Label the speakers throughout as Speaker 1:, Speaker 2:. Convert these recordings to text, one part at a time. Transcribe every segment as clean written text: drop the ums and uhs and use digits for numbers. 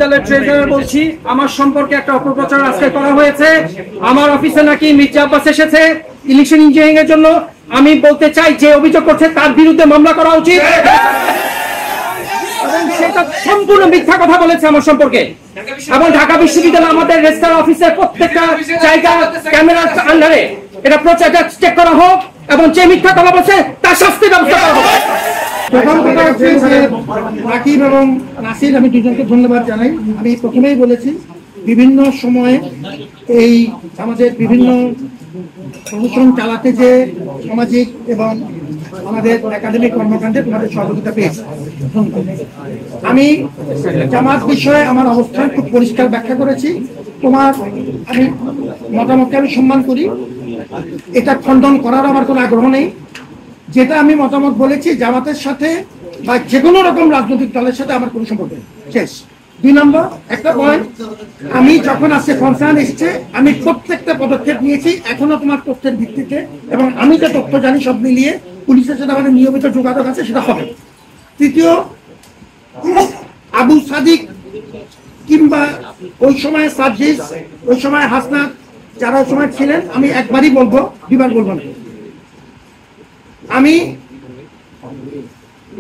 Speaker 1: বিশ্ববিদ্যালয়ের ট্রেজারার বলছি, আমার সম্পর্কে একটা অপপ্রচার আজকে করা হয়েছে। আমার অফিসে নাকি মির্জা আব্বাস এসেছে ইলেকশন ইঞ্জিনিয়ারিং এর জন্য। আমি বলতে চাই, যে অভিযোগ করছে তার বিরুদ্ধে মামলা করা উচিত, এবং সেটা সম্পূর্ণ মিথ্যা কথা বলেছে আমার সম্পর্কে। এবং ঢাকা বিশ্ববিদ্যালয় আমাদের রেজিস্ট্রার অফিসের প্রত্যেকটা জায়গা ক্যামেরার আন্ডারে এটা প্রচার চেক করা হোক, এবং যে মিথ্যা কথা বলছে তার শাস্তির ব্যবস্থা করা হোক।
Speaker 2: প্রথম কথা হচ্ছে যে রাকিব এবং নাসির, আমি দুজনকে ধন্যবাদ জানাই। আমি প্রথমেই বলেছি বিভিন্ন সময়ে এই আমাদের বিভিন্ন অনুষ্ঠান চালাতে যে সামাজিক এবং আমাদের একাডেমিক কর্মকাণ্ডে তোমাদের সহযোগিতা পেয়েছি। আমি জামাত বিষয়ে আমার অবস্থান খুব পরিষ্কার ব্যাখ্যা করেছি। আমি মতামতকে আমি সম্মান করি, এটা খণ্ডন করার আমার কোনো আগ্রহ নেই। যেটা আমি মতামত বলেছি, জামাতের সাথে বা যে কোনো রকম রাজনৈতিক দলের সাথে আমার কোনো সম্পর্ক নেই, শেষ। 2 নম্বর একটা পয়েন্ট, আমি যখন আজকে কনসার্ন এসছে আমি প্রত্যেকটা পদক্ষেপ নিয়েছি এখনো তোমার তথ্যের ভিত্তিতে, এবং আমি যে তথ্য জানি সব মিলিয়ে পুলিশের সাথে আমাদের নিয়মিত যোগাযোগ আছে, সেটা হবে। তৃতীয়, আবু সাদিক কিংবা ওই সময় সার্জিস, ওই সময় হাসনাত, যারা ওই সময় ছিলেন, আমি একবারই বলবো, দুবার বলবো না। আমি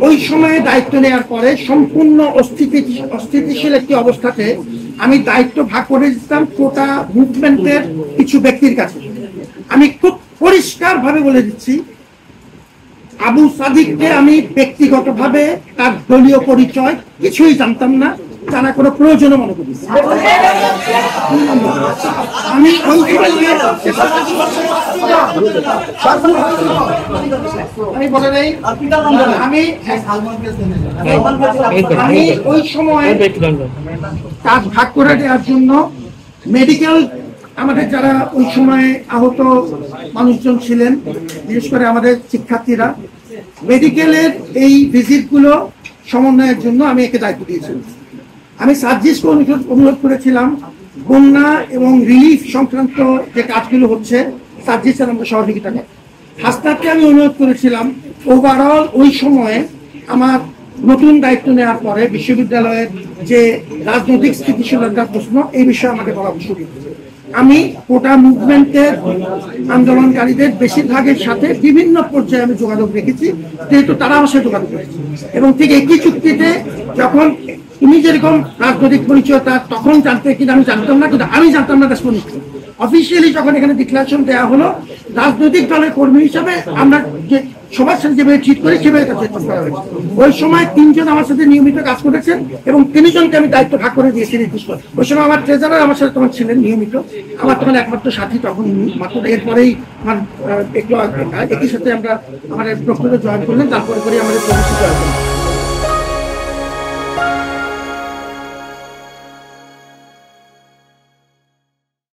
Speaker 2: ওই সময়ে দায়িত্ব নেওয়ার পরে সম্পূর্ণ অস্থিতিশীল একটি অবস্থাতে আমি দায়িত্ব ভাগ করে দিতাম কোটা মুভমেন্টের কিছু ব্যক্তির কাছে। আমি খুব পরিষ্কার ভাবে বলে দিচ্ছি, আবু সাদিককে আমি ব্যক্তিগতভাবে তার দলীয় পরিচয় কিছুই জানতাম না, জানা কোনো প্রয়োজনও মনে করি। আমি বলে নেই, আমি ওই সময় কাজ ভাগ করে দেওয়ার জন্য মেডিকেল, আমাদের যারা ওই সময় আহত মানুষজন ছিলেন, বিশেষ করে আমাদের শিক্ষার্থীরা, মেডিকেলের এই ভিজিটগুলো সমন্বয়ের জন্য আমি একে দায়িত্ব দিয়েছিলাম। আমি সার্জিসকে অনুরোধ করেছিলাম বন্যা এবং রিলিফ সংক্রান্ত যে কাজগুলো হচ্ছে সার্জিসের আমরা সহযোগিতা করি। হাসনাতকে আমি অনুরোধ করেছিলাম ওভারঅল ওই সময়ে আমার নতুন দায়িত্ব নেওয়ার পরে বিশ্ববিদ্যালয়ের যে রাজনৈতিক স্থিতিশীলতার প্রশ্ন, এই বিষয়ে আমাকে পরামর্শ দিতে। আমি কোটা মুভমেন্টের আন্দোলনকারীদের বেশিরভাগের সাথে বিভিন্ন পর্যায়ে আমি যোগাযোগ রেখেছি, যেহেতু তারা আমার সাথে যোগাযোগ করেছে। এবং ঠিক একই চুক্তিতে যখন তুমি যেরকম রাজনৈতিক পরিচয় তার তখন জানতে, কিন্তু আমি জানতাম না, কিন্তু আমি জানতাম না অফিসিয়ালি যখন এখানে ডিক্লারেশন দেওয়া হলো, রাজনৈতিক দলের কর্মী হিসাবে আমরা যে সবার সাথে যেভাবে ট্রিট করি সেভাবে কাজ করা হয়েছে। ওই সময় 3 জন আমার সাথে নিয়মিত কাজ করেছেন, এবং 3 জনকে আমি দায়িত্ব ভাগ করে দিয়েছি নির্দিষ্ট। ওই সময় আমার ট্রেজারার আমার সাথে তখন ছিলেন নিয়মিত, আমার তখন একমাত্র সাথী তখন মাত্র। এরপরেই আমার একটু একই সাথে আমরা আমাদের প্রক্রিয়া জয়েন করলেন, তারপরে আমাদের প্রবেশ জয়েন করলেন।